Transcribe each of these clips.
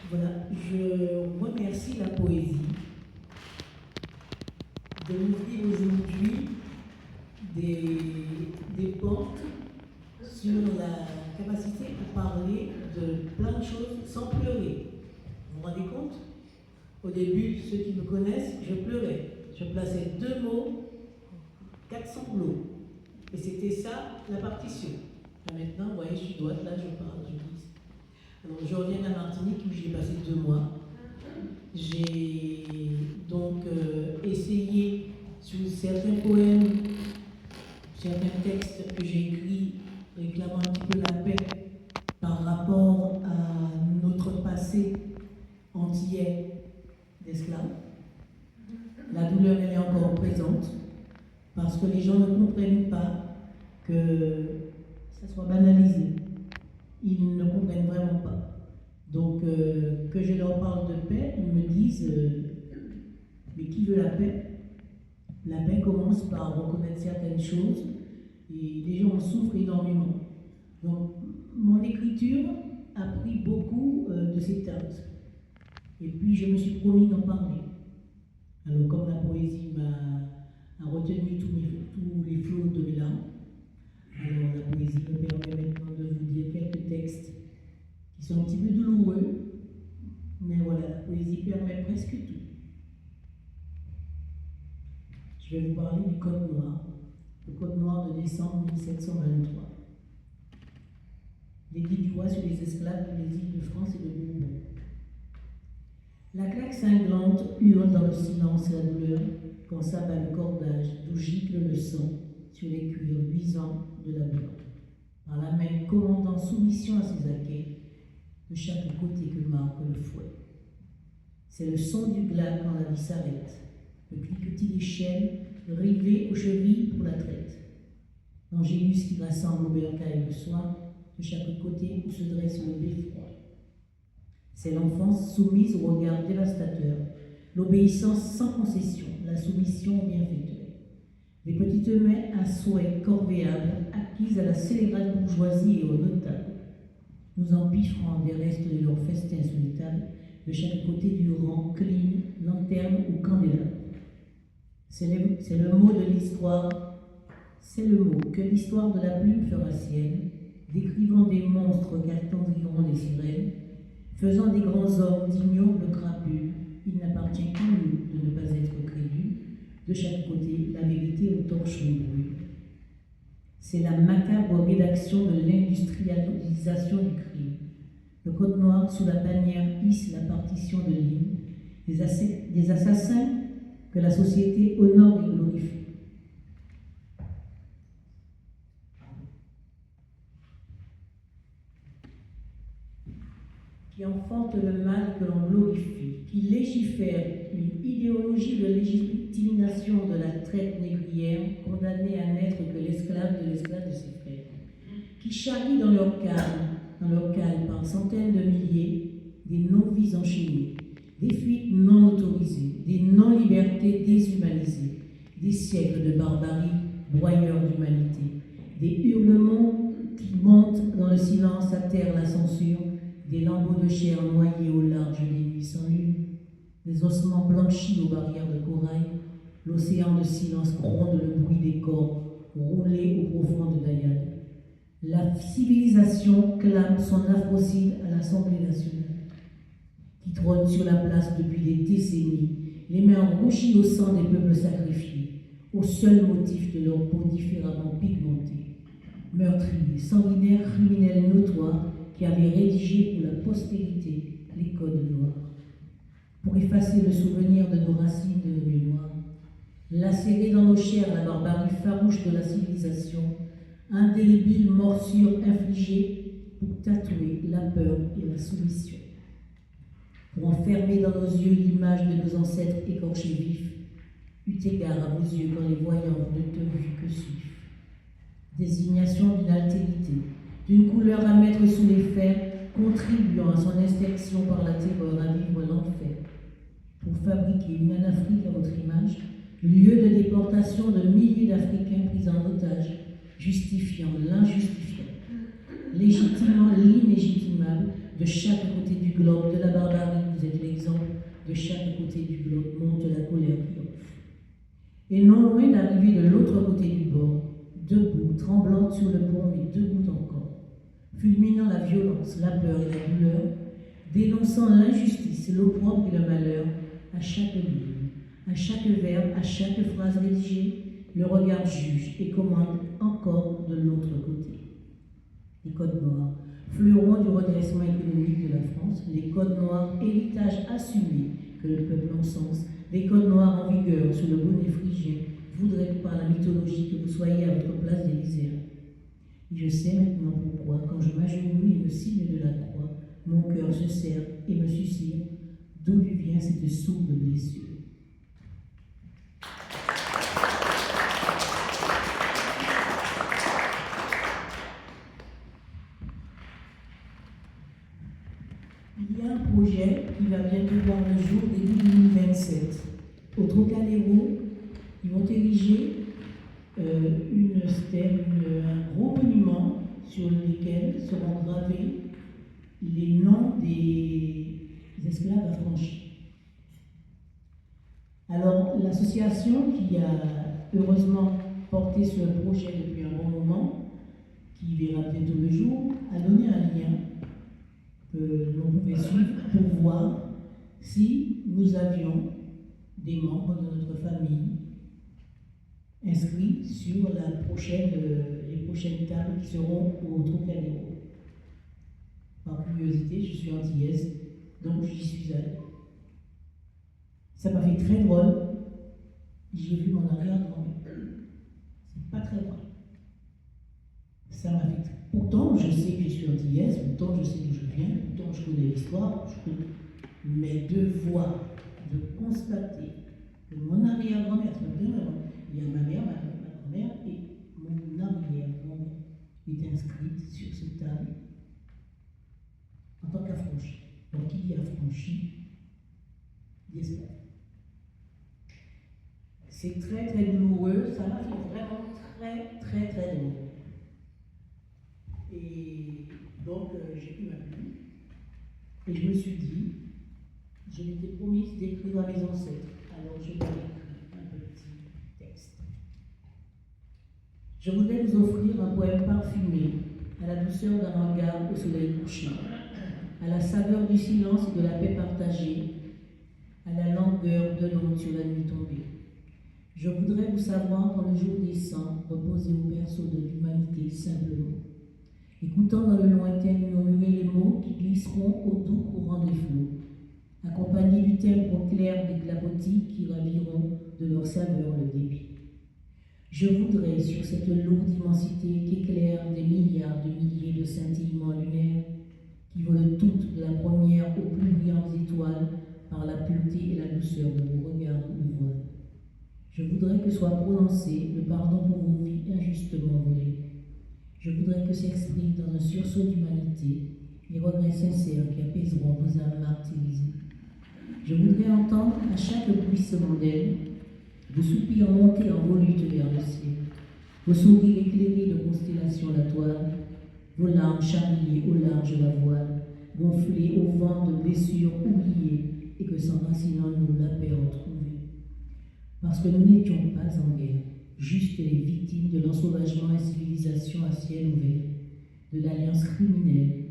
Voilà, je remercie la poésie de m'ouvrir aujourd'hui des portes sur la capacité à parler de plein de choses sans pleurer. Vous vous rendez compte? Au début, ceux qui me connaissent, je pleurais. Je plaçais 2 mots, 4 sanglots. Et c'était ça, la partition. Et maintenant, vous voyez, je suis droite, là, je parle, je dis. Alors, je reviens à Martinique, où j'ai passé 2 mois. J'ai donc essayé, sur certains poèmes, certains textes que j'ai écrits, réclamant un petit peu la paix par rapport à notre passé antillais d'esclaves. La douleur, elle est encore présente, parce que les gens ne comprennent pas que ça soit banalisé. Ils ne comprennent vraiment pas. Donc, que je leur parle de paix, ils me disent mais qui veut la paix? La paix commence par reconnaître certaines choses et les gens en souffrent énormément. Donc, mon écriture a pris beaucoup de ces teintes. Et puis, je me suis promis d'en parler. Alors, comme la poésie a retenu tous les flots de mes larmes, alors la poésie me permet maintenant de vous dire quelques textes qui sont un petit peu douloureux, mais voilà, la poésie permet presque tout. Je vais vous parler du Code noir, le Code noir de décembre 1723. L'édit du roi sur les esclaves des îles de France et de Bourbon. La claque cinglante hurle dans le silence et la douleur quand s'abat le cordage d'où gicle le sang sur les cuirs luisants de la blanc. Par la main commandant soumission à ses acquets, de chaque côté que marque le fouet. C'est le son du glas quand la vie s'arrête, le cliquetis des chaînes rivées aux chevilles pour la traite. L'angélus qui rassemble au bercail le soir, de chaque côté où se dresse le beffroi. C'est l'enfance soumise au regard dévastateur, l'obéissance sans concession, la soumission au bienfaiteur. Les petites mains à souhait corvéables, acquises à la scélérate bourgeoisie et aux notables, nous empiffrons des restes de leurs festins sous les tables, de chaque côté du rang, clean, lanterne ou candélabre. C'est le mot de l'histoire, c'est le mot que l'histoire de la plume fera sienne, décrivant des monstres qu'attendriront les sirènes, faisant des grands hommes d'ignobles crapules. Il n'appartient qu'à nous de ne pas être crédules. De chaque côté, la vérité aux torches brûle. C'est la macabre rédaction de l'industrialisation du crime. Le Code noir, sous la bannière, hisse la partition de l'hymne, des assassins que la société honore et glorifie. Qui enfante le mal que l'on glorifie, qui légifère une idéologie de légitimation de la traite négrière, condamnée à n'être que l'esclave de ses frères, qui charrie dans leur calme par centaines de milliers, des non-vies enchaînées, des fuites non autorisées, des non-libertés déshumanisées, des siècles de barbarie, broyeurs d'humanité, des hurlements qui montent dans le silence à terre la censure, des lambeaux de chair noyés au large des nuits sans lune, des ossements blanchis aux barrières de corail, l'océan de silence gronde le bruit des corps roulés au profond de Dayad. La civilisation clame son afrocide à l'Assemblée nationale, qui trône sur la place depuis des décennies, les mains rougies au sang des peuples sacrifiés, au seul motif de leur peau différemment pigmentée, meurtriers, sanguinaires, criminels notoires, qui avait rédigé pour la postérité les codes noirs, pour effacer le souvenir de nos racines, de nos mémoires, lacérer dans nos chairs la barbarie farouche de la civilisation, indélébile morsure infligée pour tatouer la peur et la soumission, pour enfermer dans nos yeux l'image de nos ancêtres écorchés vifs, eut égard à vos yeux quand les voyants ne te vus que suivent. Désignation d'une altérité, d'une couleur à mettre sous les fers, contribuant à son extinction par la terreur à vivre l'enfer, pour fabriquer une Afrique à votre image, lieu de déportation de milliers d'Africains pris en otage, justifiant l'injustifiable, légitimant l'inégitimable, de chaque côté du globe, de la barbarie, vous êtes l'exemple, de chaque côté du globe monte la colère qui offre. Et non loin d'arriver de l'autre côté du bord, debout, tremblante sur le pont, mais debout encore, fulminant la violence, la peur et la douleur, dénonçant l'injustice, l'opprobre et le malheur, à chaque ligne, à chaque verbe, à chaque phrase rédigée, le regard juge et commande encore de l'autre côté. Les codes noirs, fleuron du redressement économique de la France, les codes noirs, héritage assumé que le peuple encense, les codes noirs en vigueur sous le bonnet phrygien, voudraient par la mythologie que vous soyez à votre place d'Élysée. Et je sais maintenant pourquoi, quand je m'agenouille et me signe de la croix, mon cœur se serre et me susurre d'où lui vient cette sourde blessure. Il y a un projet qui va bientôt voir le jour début 2027. Au Trocadéro, ils vont ériger une stèle, un gros monument sur lequel seront gravés les noms des esclaves affranchis. Alors, l'association qui a heureusement porté ce projet depuis un bon moment, qui verra bientôt le jour, a donné un lien que l'on pouvait suivre pour voir si nous avions des membres de notre famille inscrits sur les prochaines tables qui seront au Trocadéro. Par curiosité, je suis antillaise, donc j'y suis allée. Ça m'a fait très drôle. J'ai vu mon arrière-grand-mère. C'est pas très drôle. Ça m'a fait. Pourtant, je sais que je suis antillaise, pourtant, je sais d'où je viens, pourtant, je connais l'histoire, mais de voir, de constater que mon arrière-grand-mère, il y a ma mère, ma grand-mère, et mon arrière-grand-mère est inscrite sur cette table en tant qu'affranchi. Donc, qui dit affranchi, dit esclave. C'est très très douloureux, ça m'a fait vraiment très très très drôle. Et donc, j'ai pris ma plume et je me suis dit, je m'étais promise d'écrire à mes ancêtres, alors je vais écrire un petit texte. Je voudrais vous offrir un poème parfumé à la douceur d'un regard au soleil couchant, à la saveur du silence et de la paix partagée, à la langueur de l'onde sur la nuit tombée. Je voudrais vous savoir quand le jour descend, reposer au berceau de l'humanité simplement, écoutant dans le lointain murmurer les mots qui glisseront au doux courant des flots, accompagnés du timbre clair des clapotis qui raviront de leur saveur le débit. Je voudrais, sur cette lourde immensité qu'éclairent des milliards de milliers de scintillements lunaires, qui volent toutes de la première aux plus brillantes étoiles par la pureté et la douceur de vos regards ou voiles. Je voudrais que soit prononcé le pardon pour vos vies injustement volées. Je voudrais que s'expriment dans un sursaut d'humanité les regrets sincères qui apaiseront vos âmes martyrisées. Je voudrais entendre à chaque bruissement d'aile vos soupirs monter en volute vers le ciel, vos sourires éclairés de constellations la toile, vos larmes charriées au large la voile, gonflées au vent de blessures oubliées et que s'enracinant nous la paix retrouvée. Parce que nous n'étions pas en guerre, juste les victimes de l'ensauvagement et civilisation à ciel ouvert, de l'alliance criminelle,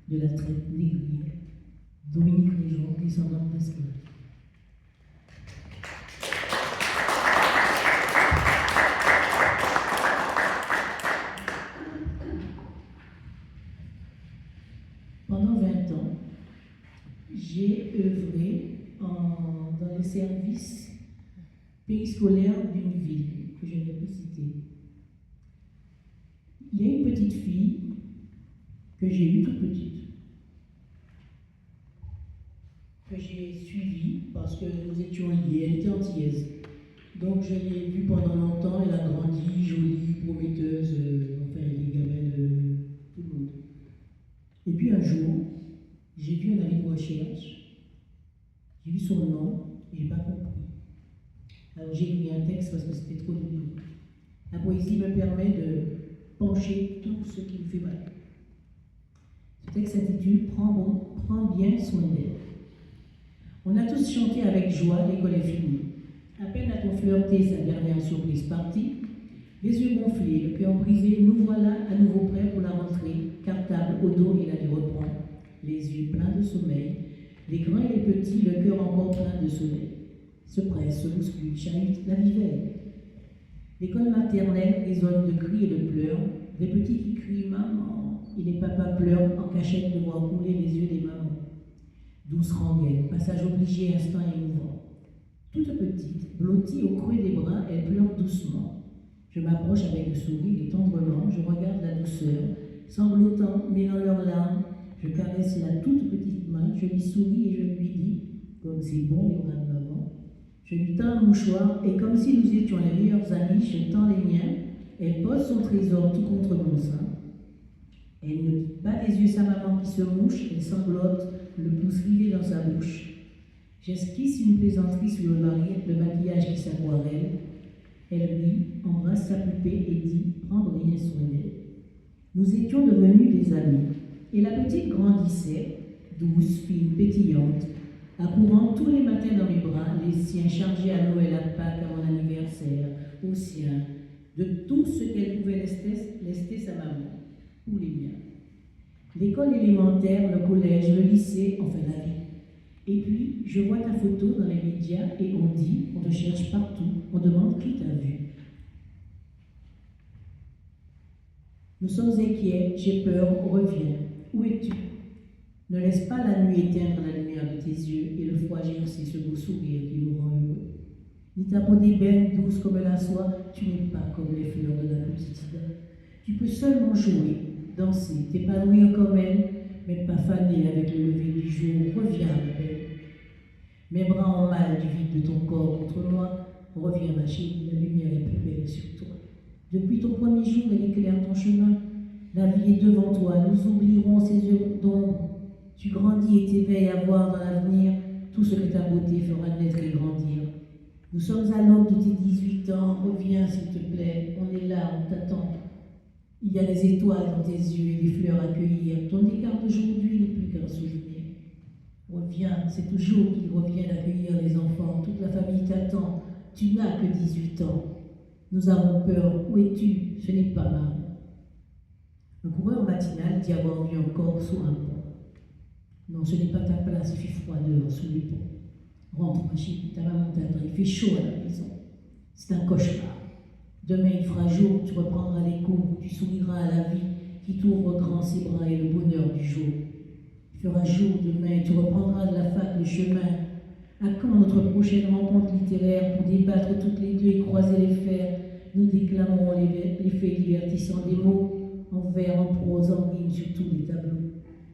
de la traite négrière. Dominique Réjean, descendante d'esclaves. Pendant 20 ans, j'ai œuvré dans les services périscolaires d'une ville que je ne vais pas citer. Il y a une petite fille que j'ai eue toute petite, que j'ai suivie parce que nous étions liés, elle était antillaise. Donc je l'ai vue pendant longtemps, elle a grandi, jolie, prometteuse, enfin les gamelles, tout le monde. Et puis un jour, j'ai vu un avis de recherche, j'ai vu son nom et je n'ai pas compris. Alors j'ai écrit un texte parce que c'était trop douloureux. La poésie me permet de pencher tout ce qui me fait mal. Le texte s'intitule Prends bien soin d'elle. On a tous chanté avec joie, l'école est finie. À peine a-t-on flirté sa dernière surprise partie, les yeux gonflés, le cœur brisé, nous voilà à nouveau prêts pour la rentrée, cartable au dos et la vie reprend, les yeux pleins de sommeil, les grands et les petits, le cœur encore plein de soleil. Se presse, se bouscule, chahute, la vie veille. L'école maternelle résonne de cris et de pleurs, les petits qui crient « maman » et les papas pleurent en cachette de voir couler les yeux des mamans. Douce rengaine, passage obligé, instant émouvant. Toute petite, blottie au creux des bras, elle pleure doucement. Je m'approche avec le sourire et tendrement, je regarde la douceur, sanglotant, mêlant leurs larmes, je caresse la toute petite main, je lui souris et je lui dis, comme c'est bon les bras de maman, je lui tends un mouchoir et comme si nous étions les meilleurs amis, je tends les miens, elle pose son trésor tout contre mon sein. Elle ne quitte pas des yeux sa maman qui se mouche, elle sanglote, le pouce rivé dans sa bouche. J'esquisse une plaisanterie sur le maquillage qui s'aquarelle. Elle rit, embrasse sa poupée et dit « Prends bien soin d'elle ». Nous étions devenus des amis. Et la petite grandissait, douce, fine, pétillante, accourant tous les matins dans mes bras, les siens chargés à Noël, à Pâques, à mon anniversaire, au sien, de tout ce qu'elle pouvait lester sa maman, ou les miens. L'école élémentaire, le collège, le lycée, enfin la vie. Et puis, je vois ta photo dans les médias et on dit, on te cherche partout, on demande qui t'a vu. Nous sommes inquiets, j'ai peur, reviens. Où es-tu? Ne laisse pas la nuit éteindre la lumière de tes yeux et le froid gercer ce beau sourire qui nous rend heureux. Ni ta peau d'ébène douce comme la soie, tu n'es pas comme les fleurs de la petite Ida. Tu peux seulement jouer, danser, t'épanouir comme elle, mais pas faner avec le lever du jour. Reviens, ma belle. Mes bras en mal du vide de ton corps contre moi. Reviens, ma chérie, la lumière est plus belle sur toi. Depuis ton premier jour, elle éclaire ton chemin. La vie est devant toi, nous oublierons ces heures d'ombre. Tu grandis et t'éveilles à voir dans l'avenir tout ce que ta beauté fera naître et grandir. Nous sommes à l'aube de tes 18 ans, reviens s'il te plaît, on est là, on t'attend. Il y a des étoiles dans tes yeux et des fleurs à cueillir. Ton écart d'aujourd'hui n'est plus qu'un souvenir. Reviens, c'est toujours qu'ils reviennent accueillir les enfants. Toute la famille t'attend. Tu n'as que 18 ans. Nous avons peur. Où es-tu? Ce n'est pas mal. Un coureur matinal dit avoir vu un corps sous un pont. Non, ce n'est pas ta place, il fait froid dehors sous les ponts. Rentre, ma chérie, ta maman t'attend, il fait chaud à la maison. C'est un cauchemar. Demain il fera jour, tu reprendras les cours, tu souriras à la vie qui t'ouvre grand ses bras et le bonheur du jour. Il fera jour demain, tu reprendras de la fac le chemin. À quand notre prochaine rencontre littéraire pour débattre toutes les deux et croiser les fers? Nous déclamerons les faits divertissants des mots, en vers, en prose, en rime sur tous les tableaux.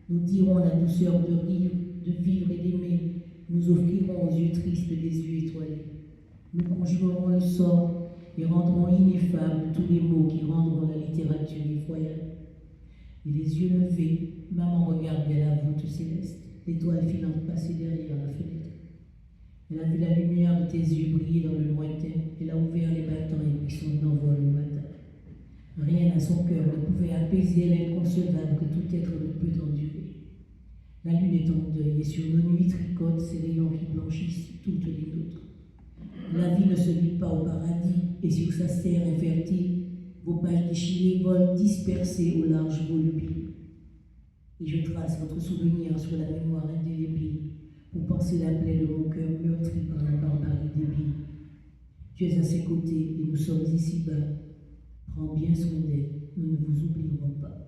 Nous dirons la douceur de rire, de vivre et d'aimer. Nous offrirons aux yeux tristes des yeux étoilés. Nous conjurerons le sort et rendrons ineffables tous les mots qui rendront la littérature effroyable. Et les yeux levés, maman regarde vers la voûte céleste, l'étoile filante passer derrière la fenêtre. Elle a vu la lumière de tes yeux briller dans le lointain, elle a ouvert les battants et pris son envol au matin. Rien à son cœur ne pouvait apaiser l'inconcevable que tout être ne peut endurer. La lune est en deuil et sur nos nuits tricotent ces rayons qui blanchissent toutes les nôtres. La vie ne se vit pas au paradis et sur sa serre infertile, vos pages déchirées volent dispersées au large volubile. Et je trace votre souvenir sur la mémoire indélébile pour penser la plaie de mon cœur meurtri par la barbarie débile. Tu es à ses côtés et nous sommes ici-bas. Prends bien soin d'elle, nous ne vous oublierons pas.